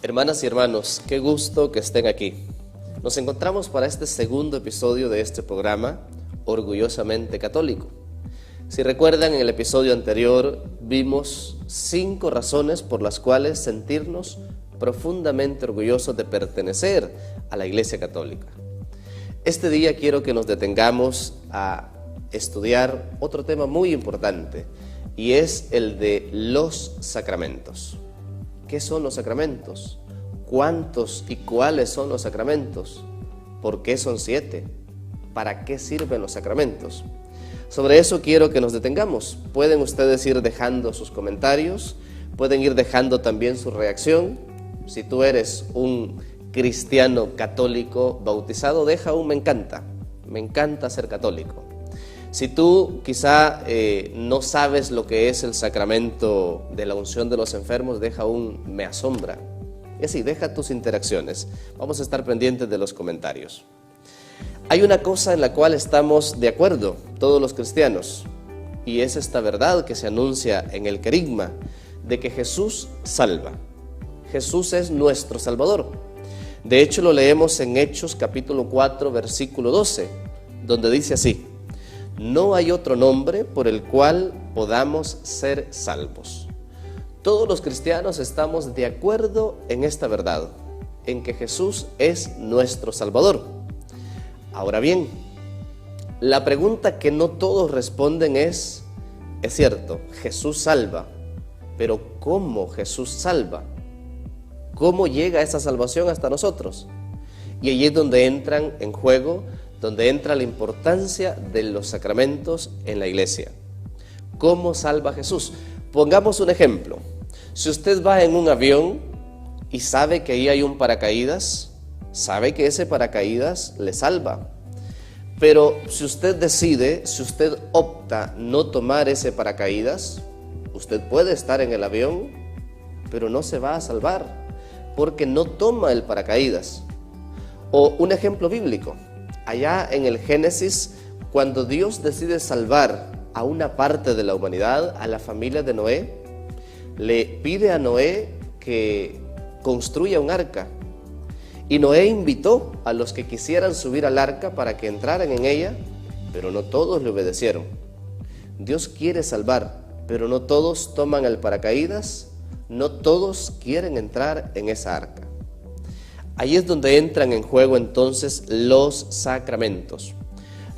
Hermanas y hermanos, qué gusto que estén aquí. Nos encontramos para este segundo episodio de este programa, Orgullosamente Católico. Si recuerdan, en el episodio anterior vimos 5 razones por las cuales sentirnos profundamente orgullosos de pertenecer a la Iglesia Católica. Este día quiero que nos detengamos a estudiar otro tema muy importante, y es el de los sacramentos. ¿Qué son los sacramentos? ¿Cuántos y cuáles son los sacramentos? ¿Por qué son 7? ¿Para qué sirven los sacramentos? Sobre eso quiero que nos detengamos. Pueden ustedes ir dejando sus comentarios, pueden ir dejando también su reacción. Si tú eres un cristiano católico bautizado, deja un me encanta ser católico. Si tú quizá no sabes lo que es el sacramento de la unción de los enfermos, deja un me asombra. Y así, deja tus interacciones. Vamos a estar pendientes de los comentarios. Hay una cosa en la cual estamos de acuerdo todos los cristianos, y es esta verdad que se anuncia en el Querigma, de que Jesús salva. Jesús es nuestro Salvador. De hecho, lo leemos en Hechos capítulo 4, versículo 12, donde dice así: no hay otro nombre por el cual podamos ser salvos. Todos los cristianos estamos de acuerdo en esta verdad, en que Jesús es nuestro Salvador. Ahora bien, la pregunta que no todos responden es cierto, Jesús salva, pero ¿cómo Jesús salva? ¿Cómo llega esa salvación hasta nosotros? Y allí es donde entran en juego, donde entra la importancia de los sacramentos en la iglesia. ¿Cómo salva Jesús? Pongamos un ejemplo. Si usted va en un avión y sabe que ahí hay un paracaídas, sabe que ese paracaídas le salva. Pero si usted decide, si usted opta no tomar ese paracaídas, usted puede estar en el avión, pero no se va a salvar, porque no toma el paracaídas. O un ejemplo bíblico. Allá en el Génesis, cuando Dios decide salvar a una parte de la humanidad, a la familia de Noé, le pide a Noé que construya un arca. Y Noé invitó a los que quisieran subir al arca para que entraran en ella, pero no todos le obedecieron. Dios quiere salvar, pero no todos toman el paracaídas, no todos quieren entrar en esa arca. Ahí es donde entran en juego entonces los sacramentos.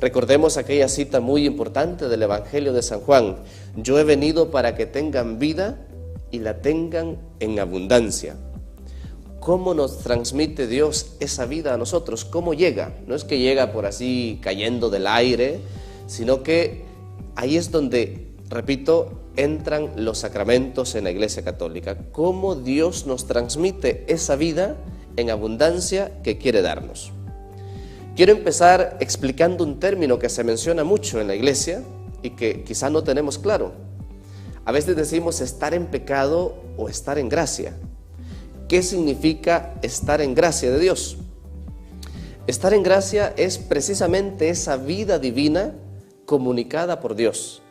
Recordemos aquella cita muy importante del Evangelio de San Juan: yo he venido para que tengan vida y la tengan en abundancia. ¿Cómo nos transmite Dios esa vida a nosotros? ¿Cómo llega? No es que llega por así cayendo del aire, sino que ahí es donde, repito, entran los sacramentos en la Iglesia Católica. ¿Cómo Dios nos transmite esa vida en abundancia que quiere darnos? Quiero empezar explicando un término que se menciona mucho en la Iglesia y que quizá no tenemos claro. A veces decimos estar en pecado o estar en gracia. ¿Qué significa estar en gracia de Dios? Estar en gracia es precisamente esa vida divina comunicada por Dios.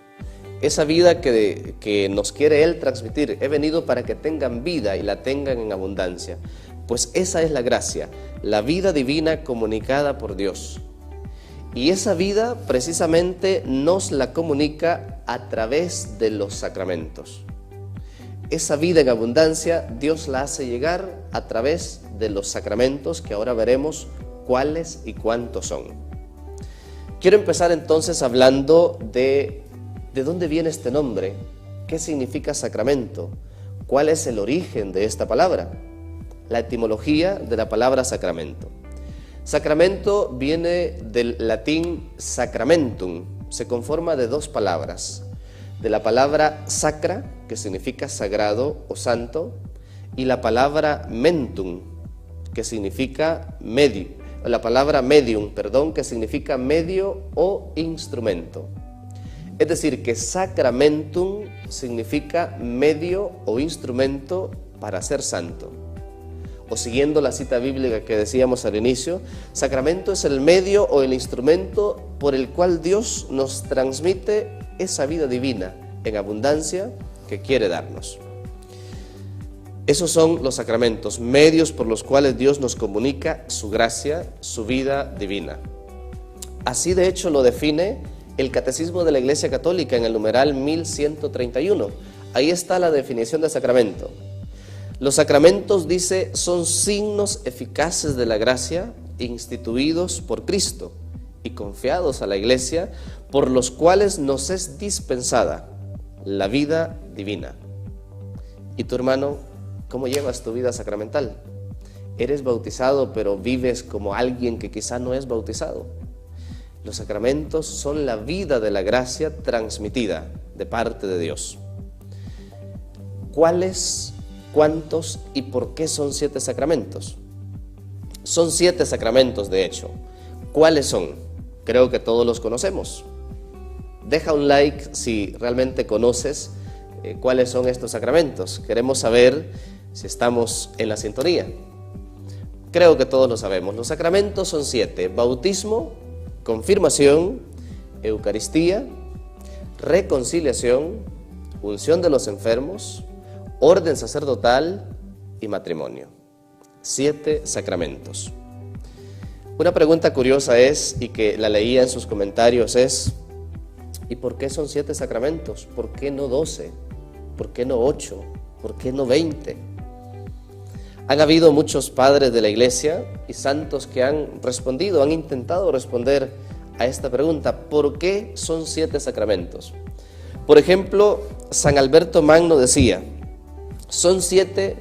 Esa vida que nos quiere Él transmitir. He venido para que tengan vida y la tengan en abundancia. Pues esa es la gracia, la vida divina comunicada por Dios. Y esa vida precisamente nos la comunica a través de los sacramentos. Esa vida en abundancia Dios la hace llegar a través de los sacramentos, que ahora veremos cuáles y cuántos son. Quiero empezar entonces hablando de dónde viene este nombre, qué significa sacramento, cuál es el origen de esta palabra. La etimología de la palabra sacramento. Sacramento viene del latín sacramentum, se conforma de 2 palabras, de la palabra sacra, que significa sagrado o santo, y la palabra mentum, que significa medio, la palabra medium, que significa medio o instrumento. Es decir, que sacramentum significa medio o instrumento para ser santo. O siguiendo la cita bíblica que decíamos al inicio, sacramento es el medio o el instrumento por el cual Dios nos transmite esa vida divina en abundancia que quiere darnos. Esos son los sacramentos, medios por los cuales Dios nos comunica su gracia, su vida divina. Así de hecho lo define el Catecismo de la Iglesia Católica en el numeral 1131. Ahí está la definición de sacramento. Los sacramentos, dice, son signos eficaces de la gracia instituidos por Cristo y confiados a la Iglesia, por los cuales nos es dispensada la vida divina. ¿Y tu hermano, cómo llevas tu vida sacramental? ¿Eres bautizado pero vives como alguien que quizá no es bautizado? Los sacramentos son la vida de la gracia transmitida de parte de Dios. ¿Cuáles, cuántos y por qué son 7 sacramentos? Son 7 sacramentos, de hecho. ¿Cuáles son? Creo que todos los conocemos. Deja un like si realmente conoces cuáles son estos sacramentos. Queremos saber si estamos en la sintonía. Creo que todos lo sabemos. Los sacramentos son 7: bautismo, confirmación, Eucaristía, reconciliación, unción de los enfermos, orden sacerdotal y matrimonio. 7 sacramentos. Una pregunta curiosa es, y que la leía en sus comentarios, es: ¿y por qué son 7 sacramentos? ¿Por qué no 12? ¿Por qué no 8? ¿Por qué no 20? Han habido muchos padres de la Iglesia y santos que han respondido, han intentado responder a esta pregunta: ¿por qué son 7 sacramentos? Por ejemplo, San Alberto Magno decía: son 7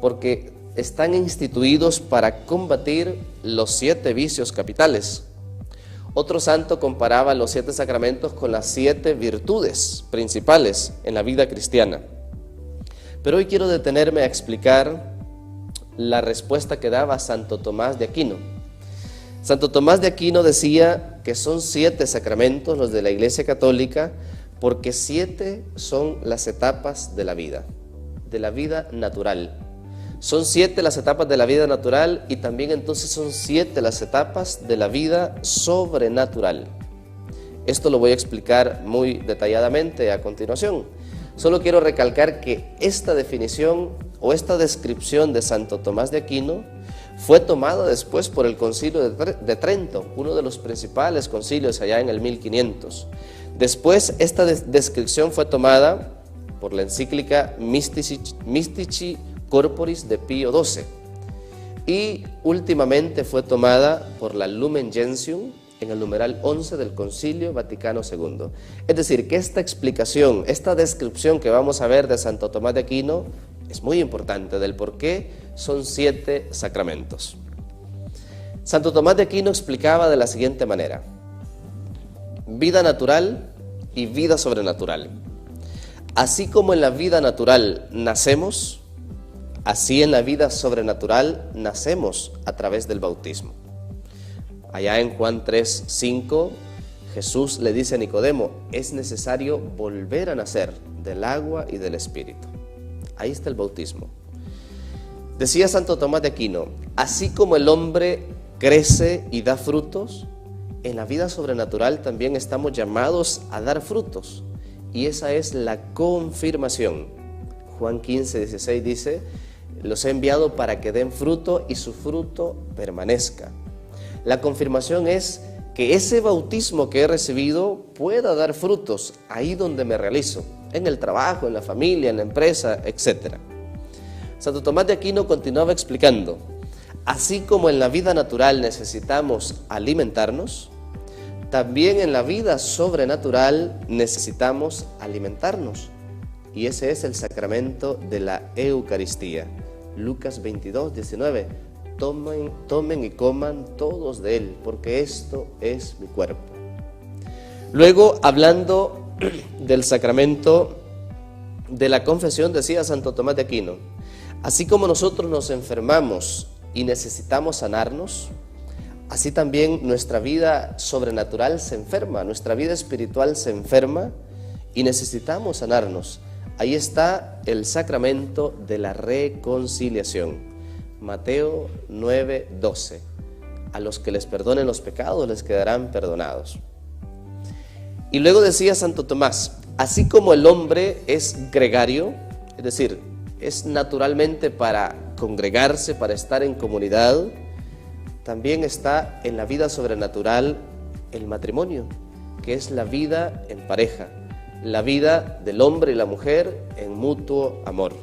porque están instituidos para combatir los 7 vicios capitales. Otro santo comparaba los 7 sacramentos con las 7 virtudes principales en la vida cristiana. Pero hoy quiero detenerme a explicar la respuesta que daba Santo Tomás de Aquino. Santo Tomás de Aquino decía que son 7 sacramentos los de la Iglesia Católica porque 7 son las etapas de la vida natural. Son 7 las etapas de la vida natural y también entonces son 7 las etapas de la vida sobrenatural. Esto lo voy a explicar muy detalladamente a continuación. Solo quiero recalcar que esta definición o esta descripción de Santo Tomás de Aquino fue tomada después por el Concilio de Trento, uno de los principales concilios allá en el 1500. Después esta descripción fue tomada por la encíclica Mystici Corporis de Pío XII y últimamente fue tomada por la Lumen Gentium en el numeral 11 del Concilio Vaticano II. Es decir, que esta explicación, esta descripción que vamos a ver de Santo Tomás de Aquino es muy importante del por qué son 7 sacramentos. Santo Tomás de Aquino explicaba de la siguiente manera: vida natural y vida sobrenatural. Así como en la vida natural nacemos, así en la vida sobrenatural nacemos a través del bautismo. Allá en Juan 3:5, Jesús le dice a Nicodemo: es necesario volver a nacer del agua y del Espíritu. Ahí está el bautismo. Decía Santo Tomás de Aquino: así como el hombre crece y da frutos, en la vida sobrenatural también estamos llamados a dar frutos. Y esa es la confirmación. Juan 15:16 dice: los he enviado para que den fruto y su fruto permanezca. La confirmación es que ese bautismo que he recibido pueda dar frutos ahí donde me realizo, en el trabajo, en la familia, en la empresa, etc. Santo Tomás de Aquino continuaba explicando: así como en la vida natural necesitamos alimentarnos, también en la vida sobrenatural necesitamos alimentarnos. Y ese es el sacramento de la Eucaristía. Lucas 22:19. Tomen y coman todos de él, porque esto es mi cuerpo. Luego, hablando del sacramento de la confesión, decía Santo Tomás de Aquino: así como nosotros nos enfermamos y necesitamos sanarnos, así también nuestra vida sobrenatural se enferma, nuestra vida espiritual se enferma y necesitamos sanarnos. Ahí está el sacramento de la reconciliación. Mateo 9:12. A los que les perdonen los pecados les quedarán perdonados. Y luego decía Santo Tomás: así como el hombre es gregario, es decir, es naturalmente para congregarse, para estar en comunidad, también está en la vida sobrenatural el matrimonio, que es la vida en pareja, la vida del hombre y la mujer en mutuo amor.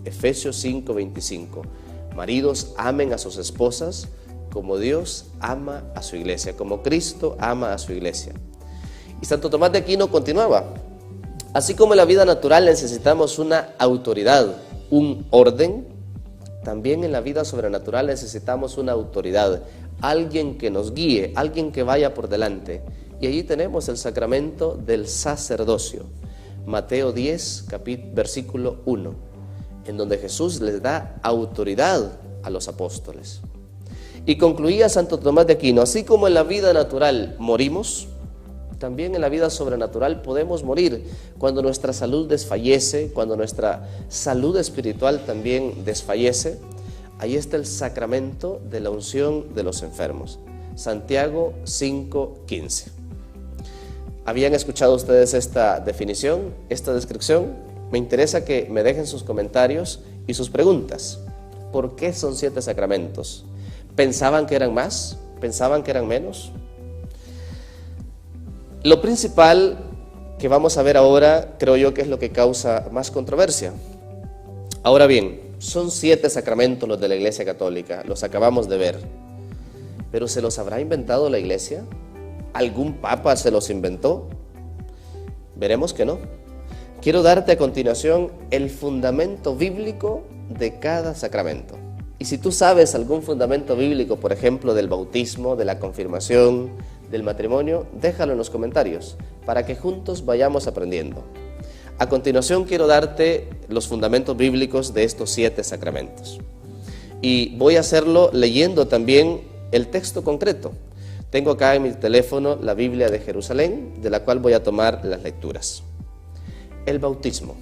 Efesios 5:25. Maridos, amen a sus esposas como Dios ama a su iglesia, como Cristo ama a su iglesia. Y Santo Tomás de Aquino continuaba: así como en la vida natural necesitamos una autoridad, un orden, también en la vida sobrenatural necesitamos una autoridad, alguien que nos guíe, alguien que vaya por delante. Y allí tenemos el sacramento del sacerdocio, Mateo 10, versículo 1, en donde Jesús les da autoridad a los apóstoles. Y concluía Santo Tomás de Aquino: así como en la vida natural morimos, también en la vida sobrenatural podemos morir cuando nuestra salud desfallece, cuando nuestra salud espiritual también desfallece. Ahí está el sacramento de la unción de los enfermos, Santiago 5:15. ¿Habían escuchado ustedes esta definición, esta descripción? Me interesa que me dejen sus comentarios y sus preguntas. ¿Por qué son 7 sacramentos? ¿Pensaban que eran más? ¿Pensaban que eran menos? Lo principal que vamos a ver ahora, creo yo que es lo que causa más controversia. Ahora bien, son 7 sacramentos los de la Iglesia Católica, los acabamos de ver. ¿Pero se los habrá inventado la Iglesia? ¿Algún papa se los inventó? Veremos que no. Quiero darte a continuación el fundamento bíblico de cada sacramento. Y si tú sabes algún fundamento bíblico, por ejemplo, del bautismo, de la confirmación, del matrimonio, déjalo en los comentarios para que juntos vayamos aprendiendo. A continuación quiero darte los fundamentos bíblicos de estos 7 sacramentos. Y voy a hacerlo leyendo también el texto concreto. Tengo acá en mi teléfono la Biblia de Jerusalén, de la cual voy a tomar las lecturas. El bautismo.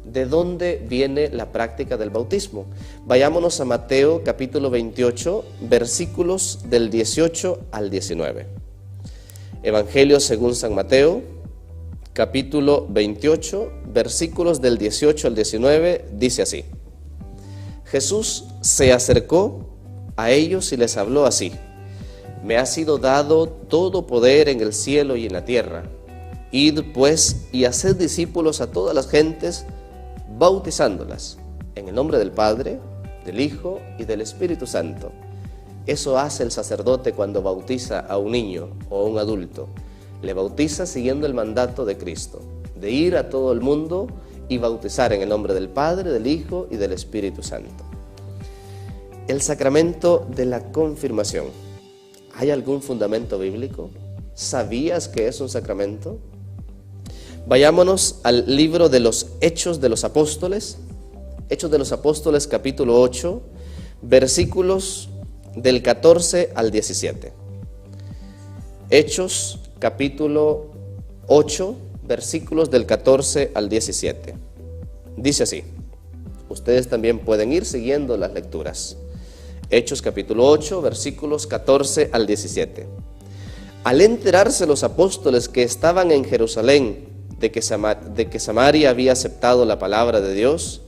¿De dónde viene la práctica del bautismo? Vayámonos a Mateo capítulo 28, versículos del 18 al 19. Evangelio según San Mateo, capítulo 28, versículos del 18 al 19, dice así: Jesús se acercó a ellos y les habló así: me ha sido dado todo poder en el cielo y en la tierra. Id pues y haced discípulos a todas las gentes, bautizándolas en el nombre del Padre, del Hijo y del Espíritu Santo. Eso hace el sacerdote cuando bautiza a un niño o a un adulto. Le bautiza siguiendo el mandato de Cristo, de ir a todo el mundo y bautizar en el nombre del Padre, del Hijo y del Espíritu Santo. El sacramento de la confirmación. ¿Hay algún fundamento bíblico? ¿Sabías que es un sacramento? Vayámonos al libro de los Hechos de los Apóstoles, Hechos de los Apóstoles capítulo 8, versículos del 14 al 17. Hechos capítulo 8, versículos del 14 al 17. Dice así, ustedes también pueden ir siguiendo las lecturas. Hechos capítulo 8, versículos 14 al 17. Al enterarse los apóstoles que estaban en Jerusalén de que Samaria había aceptado la palabra de Dios,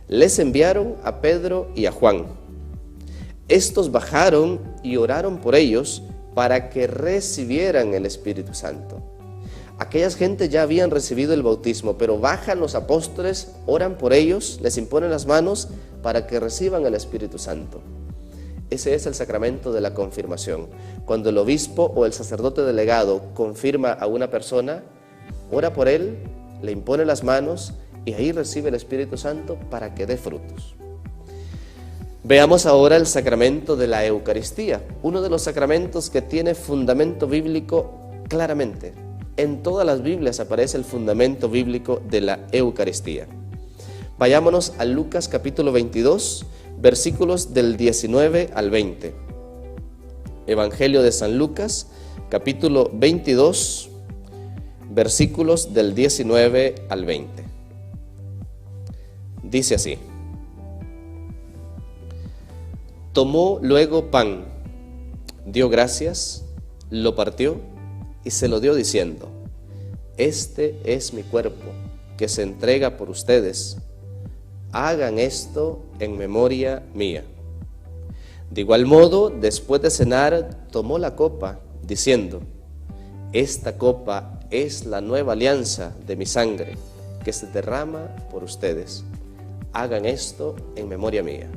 les enviaron a Pedro y a Juan. Estos bajaron y oraron por ellos para que recibieran el Espíritu Santo. Aquellas gentes ya habían recibido el bautismo, pero bajan los apóstoles, oran por ellos, les imponen las manos para que reciban el Espíritu Santo. Ese es el sacramento de la confirmación. Cuando el obispo o el sacerdote delegado confirma a una persona, ora por él, le impone las manos y ahí recibe el Espíritu Santo para que dé frutos. Veamos ahora el sacramento de la Eucaristía, uno de los sacramentos que tiene fundamento bíblico claramente. En todas las Biblias aparece el fundamento bíblico de la Eucaristía. Vayámonos a Lucas capítulo 22, versículos del 19 al 20. Evangelio de San Lucas, capítulo 22, versículos del 19 al 20. Dice así: tomó luego pan, dio gracias, lo partió y se lo dio diciendo: este es mi cuerpo, que se entrega por ustedes. hagan esto en memoria mía. De igual modo, después de cenar, tomó la copa, diciendo: esta copa es la nueva alianza de mi sangre, que se derrama por ustedes. Hagan esto en memoria mía.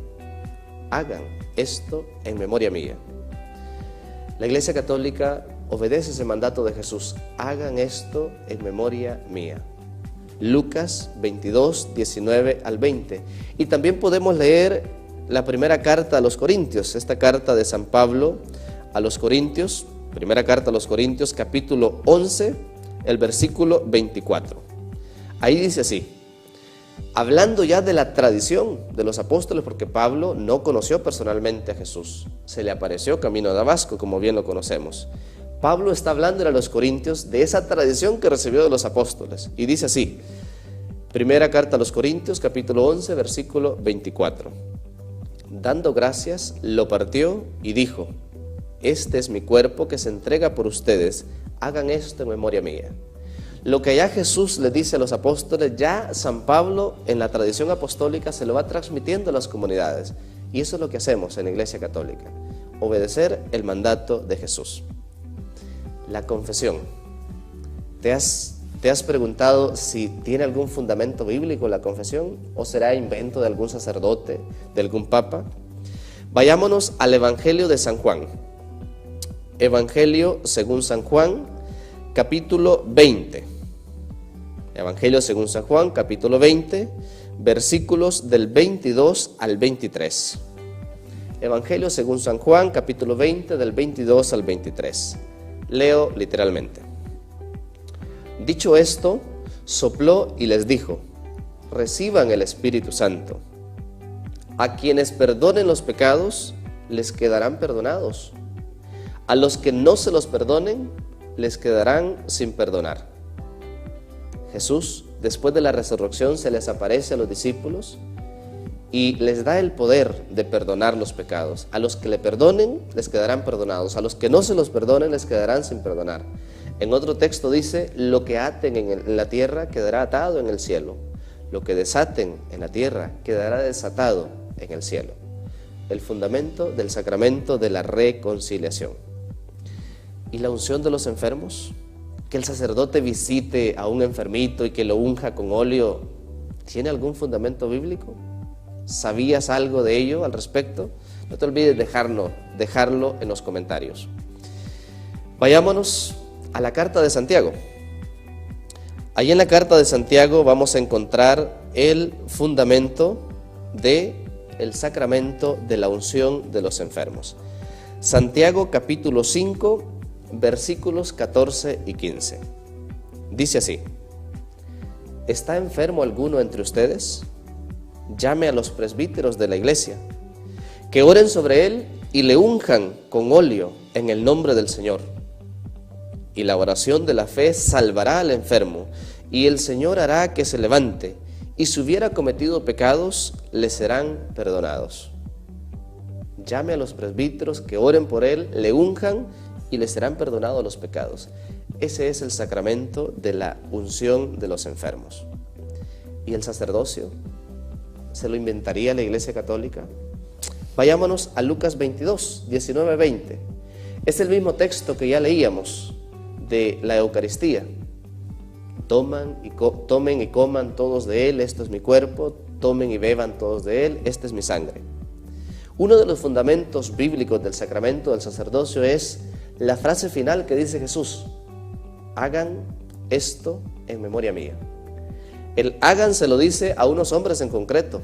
Hagan esto en memoria mía. La Iglesia Católica obedece ese mandato de Jesús: hagan esto en memoria mía. Lucas 22, 19 al 20. Y también podemos leer la primera carta a los Corintios, esta carta de San Pablo a los Corintios, primera carta a los Corintios, capítulo 11, el versículo 24. Ahí dice así, hablando ya de la tradición de los apóstoles, porque Pablo no conoció personalmente a Jesús, se le apareció camino a Damasco, como bien lo conocemos. Pablo está hablando a los Corintios de esa tradición que recibió de los apóstoles, y dice así, primera carta a los Corintios, capítulo 11, versículo 24. Dando gracias, lo partió y dijo: este es mi cuerpo que se entrega por ustedes, hagan esto en memoria mía. Lo que ya Jesús le dice a los apóstoles, ya San Pablo en la tradición apostólica se lo va transmitiendo a las comunidades. Y eso es lo que hacemos en la Iglesia Católica, obedecer el mandato de Jesús. La confesión. ¿Te has preguntado si tiene algún fundamento bíblico la confesión o será invento de algún sacerdote, de algún papa? Vayámonos al Evangelio de San Juan. Evangelio según San Juan, capítulo 20. Evangelio según San Juan, capítulo 20, versículos del 22 al 23. Evangelio según San Juan, capítulo 20, del 22 al 23. Leo literalmente. Dicho esto, sopló y les dijo: reciban el Espíritu Santo. A quienes perdonen los pecados, les quedarán perdonados. A los que no se los perdonen, les quedarán sin perdonar. Jesús, después de la resurrección, se les aparece a los discípulos y les da el poder de perdonar los pecados. A los que le perdonen, les quedarán perdonados. A los que no se los perdonen, les quedarán sin perdonar. En otro texto dice, lo que aten en la tierra quedará atado en el cielo. Lo que desaten en la tierra quedará desatado en el cielo. El fundamento del sacramento de la reconciliación. ¿Y la unción de los enfermos? Que el sacerdote visite a un enfermito y que lo unja con óleo, ¿tiene algún fundamento bíblico? ¿Sabías algo de ello al respecto? No te olvides dejarlo en los comentarios. Vayámonos a la carta de Santiago. Allí en la carta de Santiago vamos a encontrar el fundamento del sacramento de la unción de los enfermos. Santiago capítulo 5, versículos 14 y 15. Dice así: ¿está enfermo alguno entre ustedes? Llame a los presbíteros de la iglesia, que oren sobre él y le unjan con óleo en el nombre del Señor. Y la oración de la fe salvará al enfermo, y el Señor hará que se levante, y si hubiera cometido pecados, le serán perdonados. Llame a los presbíteros que oren por él, le unjan y le serán perdonados los pecados. Ese es el sacramento de la unción de los enfermos. ¿Y el sacerdocio? ¿Se lo inventaría la Iglesia Católica? Vayámonos a Lucas 22, 19, 20. Es el mismo texto que ya leíamos de la Eucaristía. Tomen y coman todos de él, esto es mi cuerpo, tomen y beban todos de él, esta es mi sangre. Uno de los fundamentos bíblicos del sacramento del sacerdocio es la frase final que dice Jesús: hagan esto en memoria mía. El hagan se lo dice a unos hombres en concreto,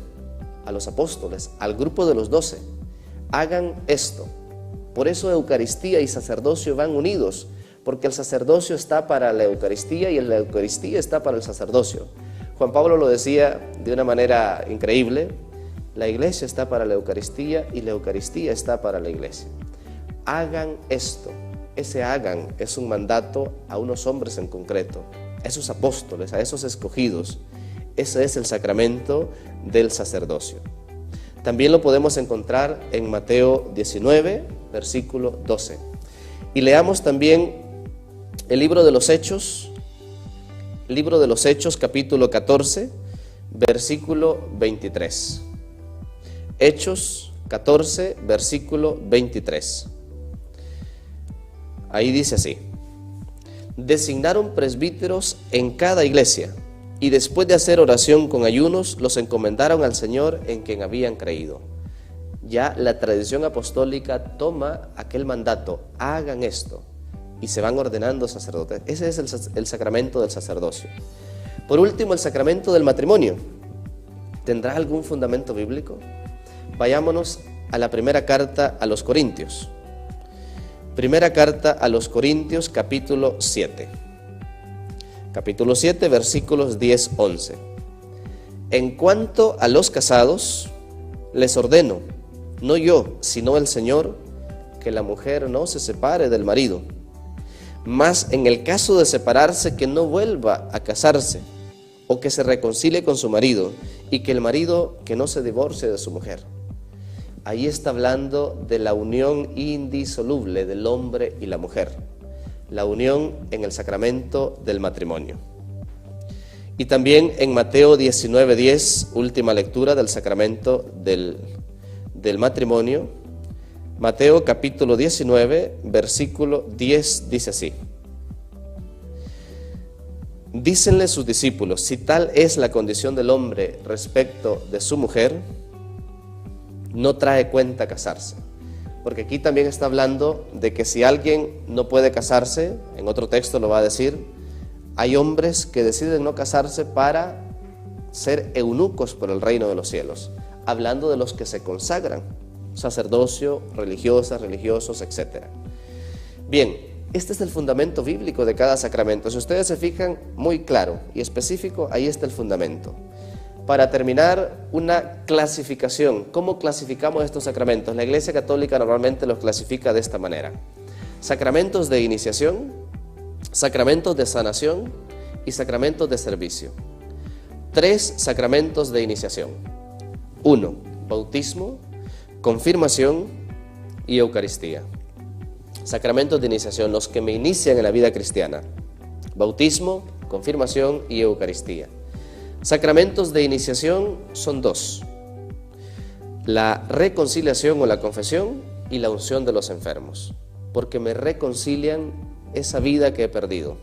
a los apóstoles, al grupo de los 12. Hagan esto. Por eso Eucaristía y sacerdocio van unidos, porque el sacerdocio está para la Eucaristía y la Eucaristía está para el sacerdocio. Juan Pablo lo decía de una manera increíble: la iglesia está para la Eucaristía y la Eucaristía está para la iglesia. Hagan esto. Ese hagan es un mandato a unos hombres en concreto, a esos apóstoles, a esos escogidos. Ese es el sacramento del sacerdocio. También lo podemos encontrar en Mateo 19, versículo 12. Y leamos también el libro de los Hechos capítulo 14, versículo 23. Hechos 14, versículo 23. Ahí dice así: designaron presbíteros en cada iglesia, y después de hacer oración con ayunos, los encomendaron al Señor en quien habían creído. Ya la tradición apostólica toma aquel mandato: hagan esto, y se van ordenando sacerdotes. Ese es el sacramento del sacerdocio. Por último, el sacramento del matrimonio. ¿Tendrá algún fundamento bíblico? Vayámonos a la primera carta a los Corintios. Primera carta a los Corintios, capítulo 7. Capítulo 7, versículos 10-11. En cuanto a los casados, les ordeno, no yo, sino el Señor, que la mujer no se separe del marido. Mas en el caso de separarse, que no vuelva a casarse, o que se reconcilie con su marido, y que el marido que no se divorcie de su mujer. Ahí está hablando de la unión indisoluble del hombre y la mujer, la unión en el sacramento del matrimonio. Y también en Mateo 19:10, última lectura del sacramento del matrimonio. Mateo capítulo 19, versículo 10 dice así: dícenle sus discípulos, si tal es la condición del hombre respecto de su mujer, no trae cuenta casarse. Porque aquí también está hablando de que si alguien no puede casarse, en otro texto lo va a decir, hay hombres que deciden no casarse para ser eunucos por el reino de los cielos, hablando de los que se consagran, sacerdocio, religiosas, religiosos, etc. Bien, este es el fundamento bíblico de cada sacramento. Si ustedes se fijan, muy claro y específico, ahí está el fundamento. Para terminar, una clasificación. ¿Cómo clasificamos estos sacramentos? La Iglesia Católica normalmente los clasifica de esta manera: sacramentos de iniciación, sacramentos de sanación y sacramentos de servicio. 3 sacramentos de iniciación: 1, bautismo, confirmación y Eucaristía. Sacramentos de iniciación, los que me inician en la vida cristiana: bautismo, confirmación y Eucaristía. Sacramentos de iniciación son 2: la reconciliación o la confesión y la unción de los enfermos, porque me reconcilian esa vida que he perdido,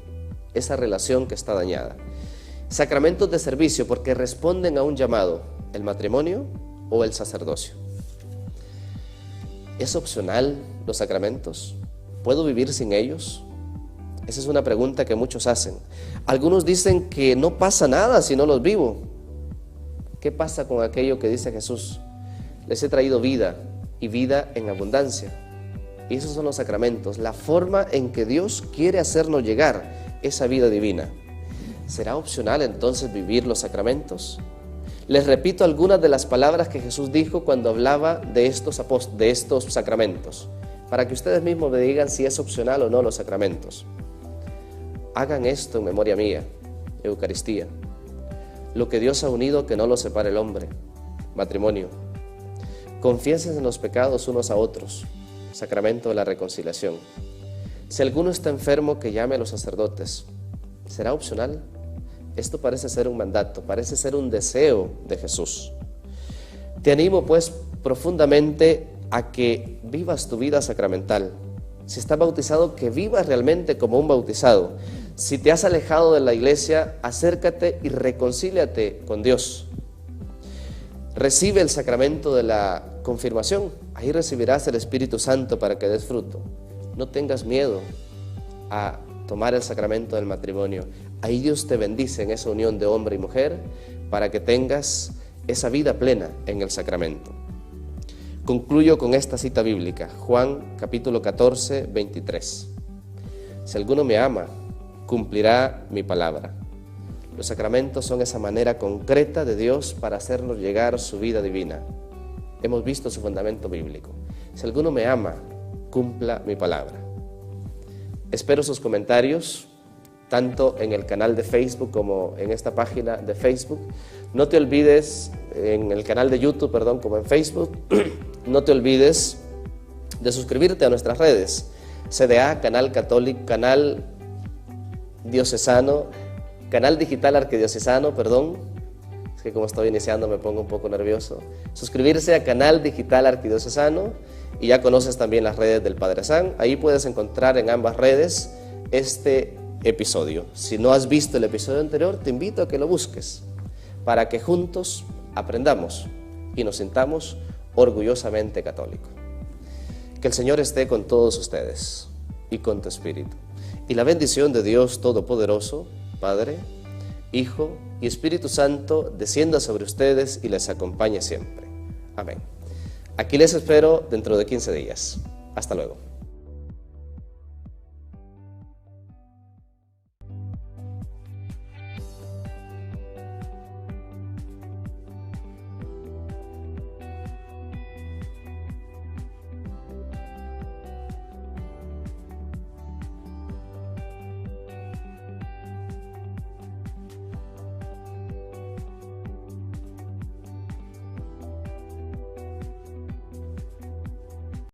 esa relación que está dañada. Sacramentos de servicio, porque responden a un llamado: el matrimonio o el sacerdocio. ¿Es opcional los sacramentos? ¿Puedo vivir sin ellos? Esa es una pregunta que muchos hacen. Algunos dicen que no pasa nada si no los vivo. ¿Qué pasa con aquello que dice Jesús? Les he traído vida y vida en abundancia. Y esos son los sacramentos, la forma en que Dios quiere hacernos llegar esa vida divina. ¿Será opcional entonces vivir los sacramentos? Les repito algunas de las palabras que Jesús dijo cuando hablaba de estos sacramentos, para que ustedes mismos me digan si es opcional o no los sacramentos. Hagan esto en memoria mía. Eucaristía. Lo que Dios ha unido, que no lo separe el hombre. Matrimonio. Confiésense en los pecados unos a otros. Sacramento de la reconciliación. Si alguno está enfermo, que llame a los sacerdotes. ¿Será opcional? Esto parece ser un mandato, parece ser un deseo de Jesús. Te animo pues profundamente a que vivas tu vida sacramental. Si estás bautizado, que vivas realmente como un bautizado. Si te has alejado de la iglesia, acércate y reconcíliate con Dios. Recibe el sacramento de la confirmación. Ahí recibirás el Espíritu Santo para que des fruto. No tengas miedo a tomar el sacramento del matrimonio. Ahí Dios te bendice en esa unión de hombre y mujer para que tengas esa vida plena en el sacramento. Concluyo con esta cita bíblica, Juan capítulo 14, 23. Si alguno me ama, cumplirá mi palabra. Los sacramentos son esa manera concreta de Dios para hacernos llegar su vida divina. Hemos visto su fundamento bíblico. Si alguno me ama, cumpla mi palabra. Espero sus comentarios, tanto en el canal de Facebook como en esta página de Facebook. No te olvides, en el canal de YouTube, como en Facebook, no te olvides de suscribirte a nuestras redes. CDA, Canal Católico, Canal Diocesano, Canal Digital Arquidiocesano, Es que como estoy iniciando me pongo un poco nervioso. Suscribirse a Canal Digital Arquidiocesano, y ya conoces también las redes del Padre San. Ahí puedes encontrar en ambas redes este episodio. Si no has visto el episodio anterior, te invito a que lo busques para que juntos aprendamos y nos sintamos orgullosamente católicos. Que el Señor esté con todos ustedes y con tu espíritu. Y la bendición de Dios Todopoderoso, Padre, Hijo y Espíritu Santo, descienda sobre ustedes y les acompañe siempre. Amén. Aquí les espero dentro de 15 días. Hasta luego.